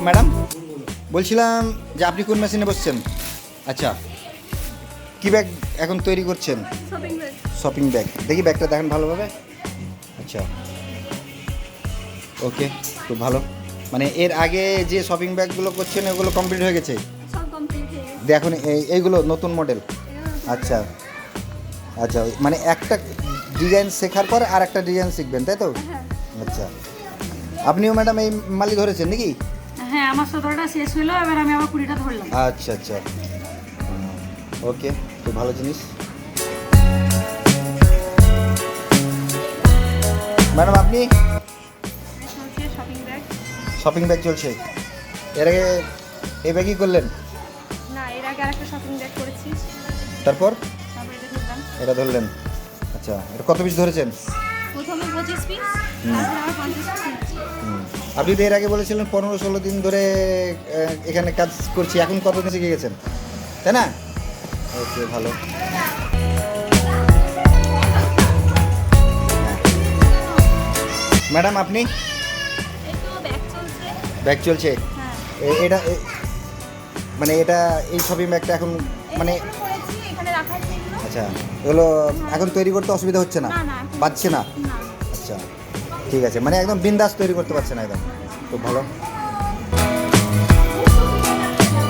Madam বলছিলাম যে আপনি কোন মেশিনে বসছেন? আচ্ছা, কি ব্যাগ এখন তৈরি করছেন? Shopping bag. Shopping bag. দেখি ব্যাগটা দেখেন ভালোভাবে। আচ্ছা, ওকে, খুব ভালো। মানে এর আগে যে শপিং ব্যাগগুলো করছেন ওগুলো কমপ্লিট হয়ে গেছে? সব কমপ্লিট হয়ে গেছে। দেখুন এইগুলো নতুন মডেল। এগুলো আচ্ছা আচ্ছা, মানে একটা ডিজাইন শেখার পর আর একটা ডিজাইন শিখবেন, তাই তো? হ্যাঁ আচ্ছা, আপনিও ম্যাডাম এই মালি ধরেছেন নাকি? হ্যাঁ, আমার 17টা শেষ হলো, এবার আমি আবার 20টা ধরলাম। আচ্ছা আচ্ছা, ওকে, খুব ভালো জিনিস। ম্যাডাম আপনি? চলছে শপিং ব্যাগ। শপিং ব্যাগ চলছে। এর আগে এই ব্যাগই করলেন? না, এর আগে আরেকটা শপিং ব্যাগ করেছি, তারপর তারপরে এটা ধরলাম। এটা ধরলেন। আচ্ছা, এটা কত পিস ধরেছেন? প্রথমে 25 পিস, তারপরে আবার 50 পিস। আপনি তো এর আগে বলেছিলেন 15-16 দিন ধরে এখানে কাজ করছি, এখন কতদিন শিখে গেছেন, তাই না? ওকে, ভালো। ম্যাডাম আপনি? এই তো ব্যাগ চলছে। ব্যাগ চলছে। হ্যাঁ, এটা মানে এটা এই শপিং ব্যাগটা এখন মানে এগুলো করেছি, এখানে রাখা আছে এগুলো। আচ্ছা, এগুলো এখন তৈরি করতে অসুবিধা হচ্ছে না? না, না, এখন- পাচ্ছে না? না। আচ্ছা, ঠিক আছে, মানে একদম বিন্দাস তৈরি করতে পারছে না একদম। খুব ভালো।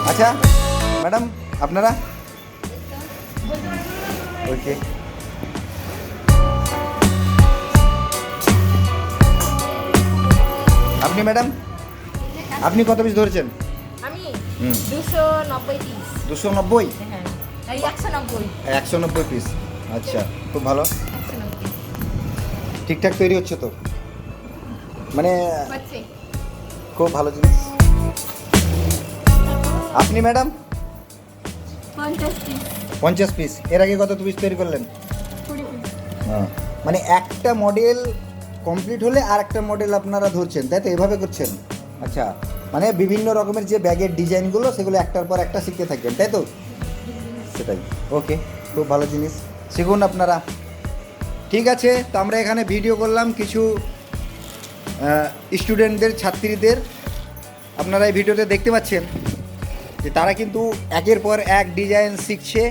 আচ্ছা ম্যাডাম, আপনারা? ওকে, আপনি ম্যাডাম, আপনি কত পিস ধরেছেন? আমি হুম। 290 পিস। 290? হ্যাঁ, এই 190। 190 পিস। আচ্ছা, খুব ভালো। 190 ঠিকঠাক তৈরি হচ্ছে তো? মানে হচ্ছে। খুব ভালো জিনিস। আপনি ম্যাডাম? 50 piece, 50 piece. এর আগে কত পিস তৈরি করলেন? 20 পিস। মানে একটা মডেল কমপ্লিট হলে আর একটা মডেল আপনারা ধরছেন, তাই তো? এভাবে করছেন? আচ্ছা, মানে বিভিন্ন রকমের যে ব্যাগের ডিজাইনগুলো সেগুলো একটার পর একটা শিখতে থাকবেন, তাই তো? সেটাই। ওকে, খুব ভালো জিনিস, শিখুন আপনারা। ঠিক আছে, তো আমরা এখানে ভিডিও করলাম কিছু স্টুডেন্টদের, ছাত্রীদের। আপনারা এই ভিডিওতে দেখতে পাচ্ছেন যে তারা কিন্তু একের পর এক ডিজাইন শিখছে,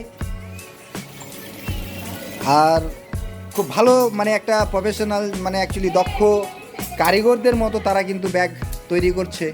আর খুব ভালো, মানে একটা প্রফেশনাল, মানে অ্যাকচুয়ালি দক্ষ কারিগরদের মতো তারা কিন্তু ব্যাগ তৈরি করছে।